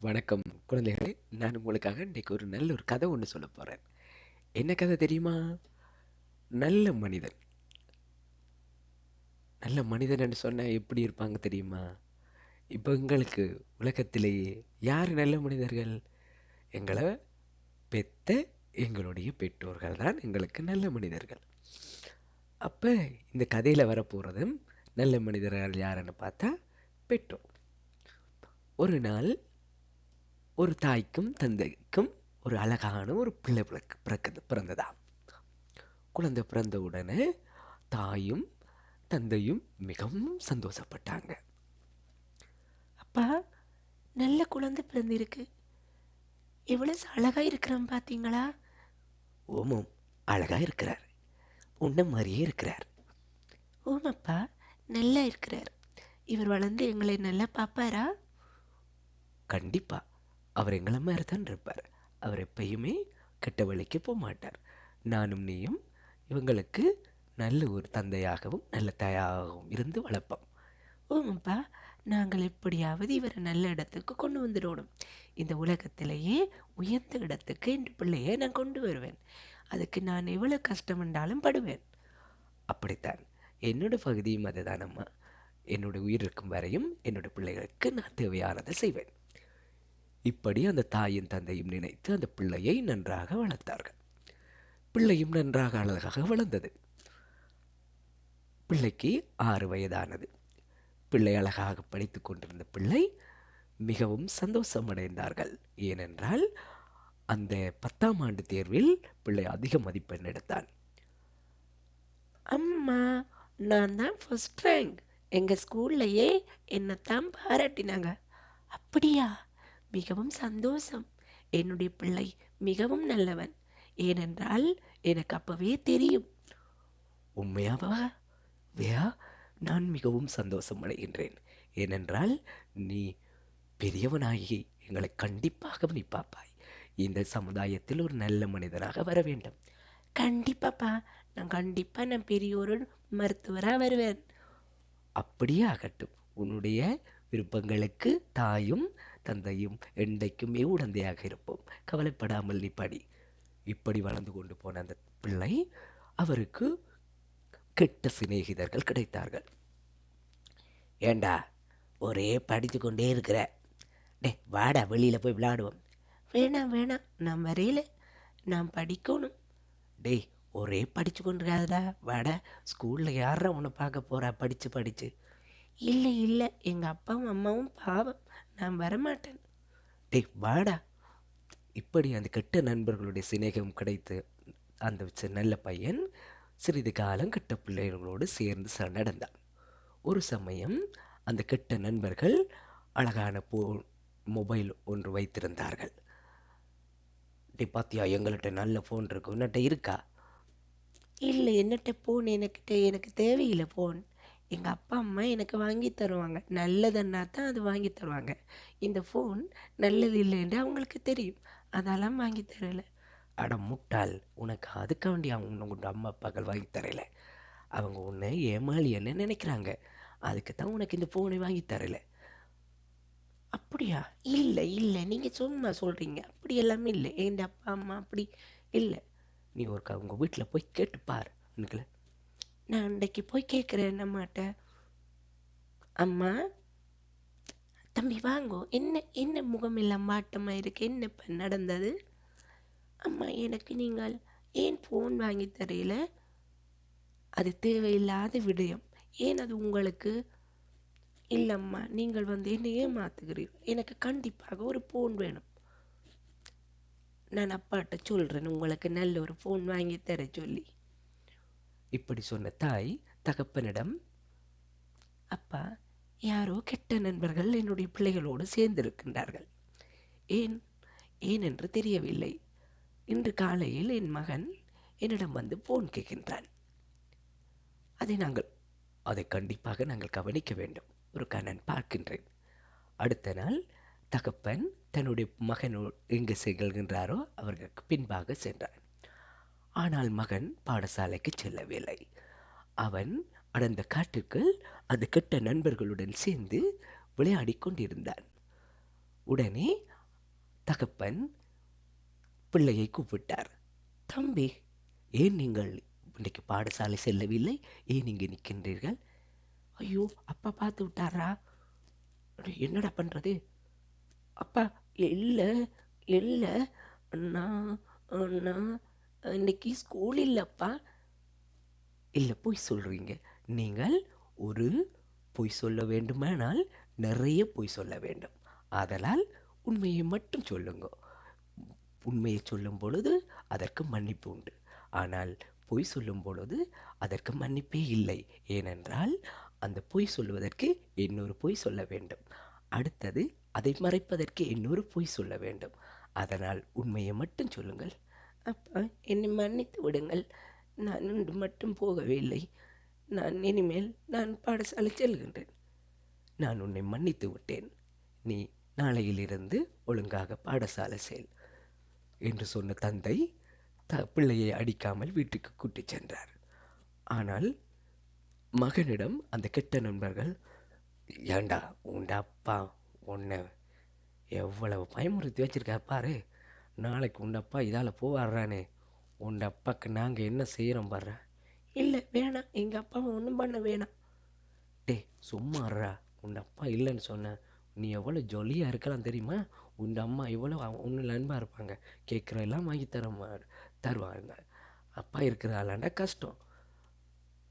வணக்கம் குழந்தைகளே. நான் உங்களுக்காக இன்னைக்கு ஒரு நல்ல ஒரு கதை ஒன்று சொல்ல போறேன். என்ன கதை தெரியுமா? நல்ல மனிதன். நல்ல மனிதன் என்று சொன்னா எப்படி இருப்பாங்க தெரியுமா? இப்போ எங்களுக்கு உலகத்திலேயே யார் நல்ல மனிதர்கள்? எங்களை பெத்த எங்களுடைய பெற்றோர்கள் தான் எங்களுக்கு நல்ல மனிதர்கள். அப்ப இந்த கதையில வரப்போறதும் நல்ல மனிதர்கள் யாருன்னு பார்த்தா பெற்றோர். ஒரு நாள் ஒரு தாய்க்கும் தந்தைக்கும் ஒரு அழகான ஒரு பிள்ளை பிறந்ததாம். குழந்தை பிறந்த உடனே தாயும் தந்தையும் மிகவும் சந்தோஷப்பட்டாங்க. அப்பா, நல்ல குழந்தை பிறந்திருக்கு. எவ்வளவு அழகா இருக்கிறான் பாத்தீங்களா? ஓமம், அழகா இருக்கிறார், உன்ன மாதிரியே இருக்கிறார். ஓமப்பா, நல்லா இருக்கிறார். இவர் வளர்ந்து எங்களை நல்லா பாப்பாரா? கண்டிப்பா அவர் எங்களை மாதிரி தான் இருப்பார். அவர் எப்பயுமே கெட்ட வழிக்கு போக மாட்டார். நானும் நீயும் இவங்களுக்கு நல்ல ஒரு தந்தையாகவும் நல்ல தாயாகவும் இருந்து வளர்ப்போம். ஓமப்பா, நாங்கள் எப்படியாவது இவரை நல்ல இடத்துக்கு கொண்டு வந்துடணும். இந்த உலகத்திலேயே உயர்ந்த இடத்துக்கு என் பிள்ளையை நான் கொண்டு வருவேன். அதுக்கு நான் எவ்வளவு கஷ்டமென்றாலும் படுவேன். அப்படித்தான் என்னோட பகுதியும் அதுதானம்மா. என்னோட உயிர் இருக்கும் வரையும் என்னோட பிள்ளைகளுக்கு நான் தேவையானதை செய்வேன். இப்படி அந்த தாயும் தந்தையும் நினைத்து அந்த பிள்ளையை நன்றாக வளர்த்தார்கள். பிள்ளையும் நன்றாக அழகாக வளர்ந்தது. பிள்ளைக்கு 6 வயதானது. பிள்ளை அழகாக படித்துக் கொண்டிருந்த பிள்ளை மிகவும் சந்தோஷமடைந்தார்கள். ஏனென்றால் அந்த 10ஆம் ஆண்டு தேர்வில் பிள்ளை அதிக மதிப்பெண் எடுத்தான். அம்மா, நான் தான் ஃபர்ஸ்ட் ரேங்க். எங்க ஸ்கூல்லையே என்னத்தான் பாராட்டினாங்க. அப்படியா? மிகவும் சந்தோஷம். என்னுடைய பிள்ளை மிகவும் நல்லவன். ஏனென்றால் எனக்கு அப்பவே தெரியும். உண்மையாவா? வேயா, நான் மிகவும் சந்தோஷம் அடைகின்றேன். ஏனென்றால் நீ பெரியவனாகி எங்களை கண்டிப்பாக நீ பார்ப்பாய். இந்த சமுதாயத்தில் ஒரு நல்ல மனிதனாக வர வேண்டும். கண்டிப்பாப்பா, நான் பெரிய ஒரு மருத்துவரா வருவேன். அப்படியே ஆகட்டும். உன்னுடைய விருப்பங்களுக்கு தாயும் தந்தையும் என்றைக்குமே உடந்தையாக இருப்போம். கவலைப்படாமல் நீ படி. இப்படி வளர்ந்து கொண்டு போன அந்த பிள்ளை அவருக்கு கெட்ட சிநேகிதர்கள் கிடைத்தார்கள். ஏண்டா ஒரே படித்து கொண்டே இருக்கிற, டே வாடா வெளியில போய் விளையாடுவோம். வேணாம் வேணாம், நான் வரையில. நான் படிக்கணும். டேய் ஒரே படிச்சு கொண்டிருக்காதடா, வாடா. ஸ்கூல்ல யாரா உன்னை பார்க்க போறா படிச்சு படிச்சு. இல்லை இல்லை, எங்க அப்பாவும் அம்மாவும் பாவம். நான் வரமாட்டேன். டேய் வாடா. இப்படி அந்த கெட்ட நண்பர்களுடைய சிநேகம் கிடைத்து அந்த நல்ல பையன் சிறிது காலம் கெட்ட பிள்ளைகளோடு சேர்ந்து நடந்தான். ஒரு சமயம் அந்த கெட்ட நண்பர்கள் அழகான மொபைல் ஒன்று வைத்திருந்தார்கள். டே பாத்தியா, எங்கள்கிட்ட நல்ல ஃபோன் இருக்கு, உன்னிட்ட இருக்கா? இல்லை, என்னட்ட போன் எனக்கு தேவையில்லை போன். எங்க அப்பா அம்மா எனக்கு வாங்கி தருவாங்க. நல்லதுன்னா தான் அது வாங்கி தருவாங்க. இந்த ஃபோன் நல்லது இல்லைன்னு அவங்களுக்கு தெரியும். அதெல்லாம் வாங்கி தரல. அட முட்டாள், உனக்கு அதுக்க வேண்டிய அவங்க உங்க அம்மா அப்பாக்கள் வாங்கி தரல. அவங்க உன்னை ஏமாளியன்னு நினைக்கிறாங்க. அதுக்கு தான் உனக்கு இந்த ஃபோனை வாங்கி தரல. அப்படியா? இல்லை இல்லை, நீங்க சும்மா சொல்றீங்க. அப்படி எல்லாமே இல்லை. என் அப்பா அம்மா அப்படி இல்லை. நீ ஒரு உங்க வீட்டில் போய் கேட்டு பாரு. எனக்கு நான் அன்றைக்கு போய் கேட்குறேன் அம்மாட்ட. அம்மா, தம்பி வாங்கோ. என்ன என்ன முகம் எல்லாம் மாட்டமா இருக்கு? என்ன இப்ப நடந்தது? அம்மா, எனக்கு நீங்கள் ஏன் ஃபோன் வாங்கி தரையில? அது தேவையில்லாத விடயம். ஏன் அது உங்களுக்கு? இல்லம்மா, நீங்கள் என்னை ஏமாத்துகிறீர்கள். எனக்கு கண்டிப்பாக ஒரு ஃபோன் வேணும். நான் அப்பாட்ட சொல்றேன் உங்களுக்கு நல்ல ஒரு ஃபோன் வாங்கி தர சொல்லி. இப்படி சொன்ன தாய் தகப்பனிடம், அப்பா, யாரோ கெட்ட நண்பர்கள் என்னுடைய பிள்ளைகளோடு சேர்ந்திருக்கின்றார்கள். ஏன் ஏன் என்று தெரியவில்லை. இன்று காலையில் என் மகன் என்னிடம் வந்து ஃபோன் கேட்கின்றான். அதை கண்டிப்பாக நாங்கள் கவனிக்க வேண்டும். ஒரு நான் பார்க்கின்றேன். அடுத்த நாள் தகப்பன் தன்னுடைய மகன் எங்கு செல்கின்றாரோ அவர்களுக்கு பின்பாக சென்றான். ஆனால் மகன் பாடசாலைக்கு செல்லவில்லை. அவன் அடர்ந்த காட்டுக்குள் அந்த கெட்ட நண்பர்களுடன் சேர்ந்து விளையாடிக் கொண்டிருந்தான். உடனே தகப்பன் பிள்ளையை கூப்பிட்டார். தம்பி, ஏன் நீங்கள் இன்றைக்கு பாடசாலை செல்லவில்லை? ஏன் இங்கு நிற்கின்றீர்கள்? ஐயோ, அப்பா பார்த்து விட்டாரா? என்னடா பண்றது? அப்பா, இல்ல இல்ல நான் நான் இன்னைக்கு ஸ்கூல் இல்லப்பா. இல்ல, பொய் சொல்றீங்க. நீங்கள் ஒரு பொய் சொல்ல வேண்டுமானால் நிறைய பொய் சொல்ல வேண்டும். ஆதலால் உண்மையை மட்டும் சொல்லுங்க. உண்மையை சொல்லும் பொழுது அதற்கு மன்னிப்பு உண்டு. ஆனால் பொய் சொல்லும் பொழுது அதற்கு மன்னிப்பே இல்லை. ஏனென்றால் அந்த பொய் சொல்வதற்கு இன்னொரு பொய் சொல்ல வேண்டும். அடுத்தது அதை மறைப்பதற்கு இன்னொரு பொய் சொல்ல வேண்டும். அதனால் உண்மையை மட்டும் சொல்லுங்கள். அப்பா, என்னை மன்னித்து விடுங்கள். நான் இன்று மட்டும் போகவில்லை. இனிமேல் நான் பாடசாலை செல்கின்றேன். நான் உன்னை மன்னித்து விட்டேன். நீ நாளையிலிருந்து ஒழுங்காக பாடசாலை செல் என்று சொன்ன தந்தை பிள்ளையை அடிக்காமல் வீட்டுக்கு கூட்டிச் சென்றார். ஆனால் மகனிடம் அந்த கெட்ட நண்பர்கள், ஏண்டா உண்ட அப்பா உன்னை எவ்வளவு பயமுறுத்தி வச்சிருக்கா பாரு, நாளைக்கு உண்ட அப்பா இதால் போவாடுறானே, உண்ட அப்பாக்கு நாங்கள் என்ன செய்கிறோம் பாரு. இல்லை, வேணாம், எங்கள் அப்பாவை ஒன்றும் பண்ண வேணாம். டே சும்மாறா, உண்ட அப்பா இல்லைன்னு சொன்ன, நீ எவ்வளோ ஜொலியாக இருக்கலாம் தெரியுமா? உண்ட அம்மா எவ்வளோ ஒன்றில் அன்பாக இருப்பாங்க, கேட்குறதெல்லாம் வாங்கி தருவாங்க. அப்பா இருக்கிறாளாண்டா கஷ்டம்.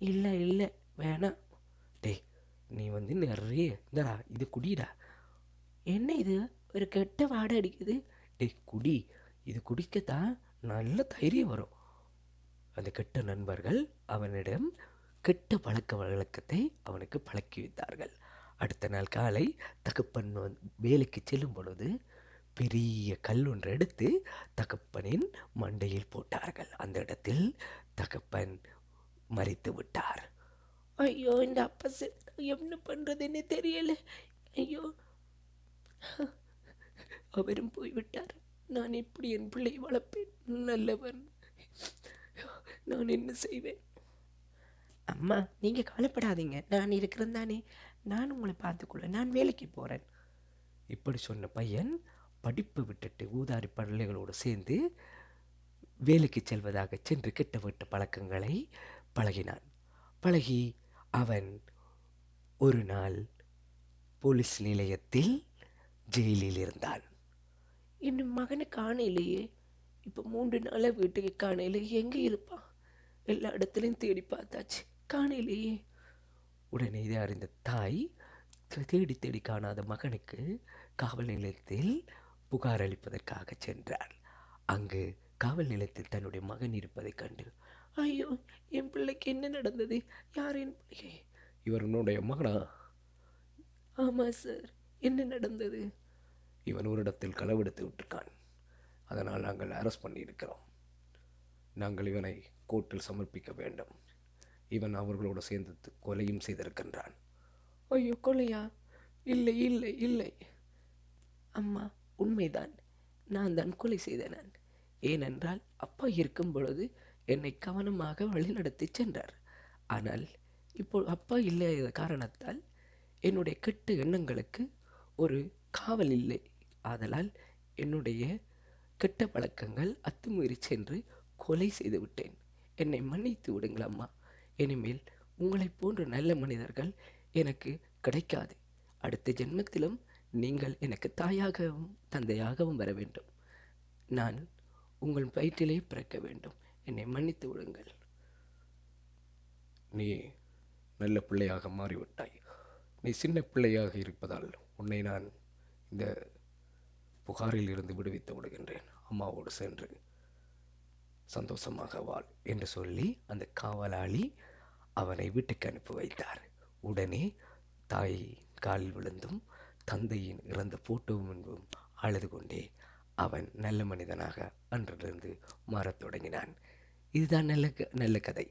இல்லை இல்லை, வேணாம். டே, நீ நிறைய இந்தடா இது குடிடா. என்ன இது, ஒரு கெட்ட வாடை அடிக்குது. டே குடி, இது குடிக்கத்தான் நல்ல தைரியம் வரும். அந்த கெட்ட நண்பர்கள் அவனிடம் கெட்ட பழக்க வழக்கத்தை அவனுக்கு பழக்கி வைத்தார்கள். அடுத்த நாள் காலை தகப்பன் வேலைக்கு செல்லும் பொழுது பெரிய கல் ஒன்று எடுத்து தகப்பனின் மண்டையில் போட்டார்கள். அந்த இடத்தில் தகப்பன் மரித்து விட்டார். ஐயோ, இந்த அப்பா செத்தா என்ன பண்றதுன்னு தெரியல. ஐயோ, அவரும் போய்விட்டார். நான் எப்படி என் பிள்ளை வளர்ப்பேன்? நல்லவன், நான் என்ன செய்வேன்? அம்மா, நீங்க கவலைப்படாதீங்க, நான் இருக்கிறேன் தானே. நான் உங்களை பார்த்துக்கொள்ள, நான் வேலைக்கு போறேன். இப்படி சொன்ன பையன் படிப்பு விட்டுட்டு ஊதாரி பிள்ளைகளோடு சேர்ந்து வேலைக்கு செல்வதாக சென்று கெட்ட பழக்கங்களை பழகினான். பழகி அவன் ஒரு நாள் போலீஸ் நிலையத்தில் ஜெயிலில் இருந்தான். என் மகனை காணையிலேயே. இப்ப 3 நாளா வீட்டுக்கு காணையில. எங்க இருப்பான்? எல்லா இடத்துலையும் தேடி பார்த்தாச்சு, காணையிலேயே. உடனே இதை அறிந்த தாய் தேடி தேடி காணாத மகனுக்கு காவல் நிலையத்தில் புகார் அளிப்பதற்காக சென்றார். அங்கு காவல் நிலையத்தில் தன்னுடைய மகன் இருப்பதைக் கண்டு, ஐயோ, என் பிள்ளைக்கு என்ன நடந்தது? யார் என் பிள்ளை? இவர் உன்னுடைய மகனா? ஆமா சார், என்ன நடந்தது? இவன் ஒரு இடத்தில் களவெடுத்து விட்டிருக்கான். அதனால் நாங்கள் அரெஸ்ட் பண்ணியிருக்கிறோம். நாங்கள் இவனை கோர்ட்டில் சமர்ப்பிக்க வேண்டும். இவன் அவர்களோடு சேர்ந்து கொலையும் செய்திருக்கின்றான். ஐயோ, கொலையா? இல்லை இல்லை இல்லை அம்மா, உண்மைதான். நான் தான் கொலை செய்தேன். ஏனென்றால் அப்பா இருக்கும் பொழுது என்னை கவனமாக வழிநடத்தி சென்றார். ஆனால் இப்போ அப்பா இல்லாத காரணத்தால் என்னுடைய கெட்ட எண்ணங்களுக்கு ஒரு காவல் இல்லை. ஆதலால் என்னுடைய கெட்ட பழக்கங்கள் அத்துமீறி சென்று கொலை செய்து விட்டேன். என்னை மன்னித்து விடுங்கள் அம்மா. இனிமேல் உங்களைப் போன்ற நல்ல மனிதர்கள் எனக்கு கிடைக்காது. அடுத்த ஜென்மத்திலும் நீங்கள் எனக்கு தாயாகவும் தந்தையாகவும் வர வேண்டும். நான் உங்கள் வயிற்றிலே பிறக்க வேண்டும். என்னை மன்னித்து விடுங்கள். நீ நல்ல பிள்ளையாக மாறிவிட்டாய். நீ சின்ன பிள்ளையாக இருப்பதால் உன்னை நான் இந்த புகாரில் இருந்து விடுவித்து விடுகின்றேன். அம்மாவோடு சென்று சந்தோஷமாக வாழ் என்று சொல்லி அந்த காவலாளி அவனை வீட்டுக்கு அனுப்பி வைத்தார். உடனே தாய் காலில் விழுந்தும் தந்தையின் இறந்த போட்டோ முன்பும் அழுது கொண்டே அவன் நல்ல மனிதனாக அன்றிலிருந்து மாறத் தொடங்கினான். இதுதான் நல்ல கதை.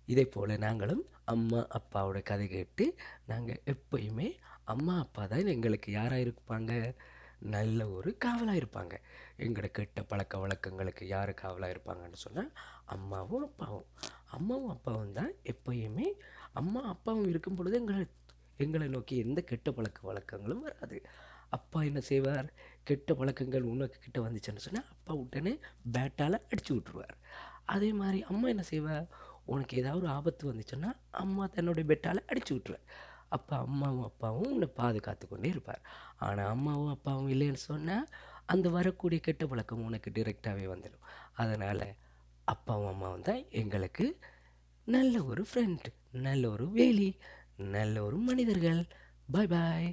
இதை போல நாங்களும் அம்மா அப்பாவோட கதை கேட்டு நாங்கள் எப்பயுமே அம்மா அப்பா தான் எங்களுக்கு யாராக இருப்பாங்க? நல்ல ஒரு காவலாக இருப்பாங்க. எங்களோட கெட்ட பழக்க வழக்கங்களுக்கு யார் காவலாக இருப்பாங்கன்னு சொன்னால் அம்மாவும் அப்பாவும். அம்மாவும் அப்பாவும் தான் எப்பயுமே. அம்மா அப்பாவும் இருக்கும் பொழுது எங்களை நோக்கி எந்த கெட்ட பழக்க வழக்கங்களும் வராது. அப்பா என்ன செய்வார்? கெட்ட பழக்கங்கள் உனக்கு கிட்ட வந்துச்சுன்னு சொன்னா அப்பா உடனே பேட்டால அடிச்சு விட்டுருவார். அதே மாதிரி அம்மா என்ன செய்வார்? உனக்கு ஏதாவது ஒரு ஆபத்து வந்துச்சுன்னா அம்மா தன்னுடைய பெட்டால அடிச்சு விட்டுருவார். அப்போ அம்மாவும் அப்பாவும் உன்னை பாதுகாத்து கொண்டே இருப்பார். ஆனால் அம்மாவும் அப்பாவும் இல்லைன்னு சொன்னால் அந்த வரக்கூடிய கெட்ட பழக்கம் உனக்கு டிரெக்டாகவே வந்துடும். அதனால் அப்பாவும் அம்மாவும் தான் எங்களுக்கு நல்ல ஒரு ஃப்ரெண்ட், நல்ல ஒரு வேலி, நல்ல ஒரு மனிதர்கள். பாய் பாய்.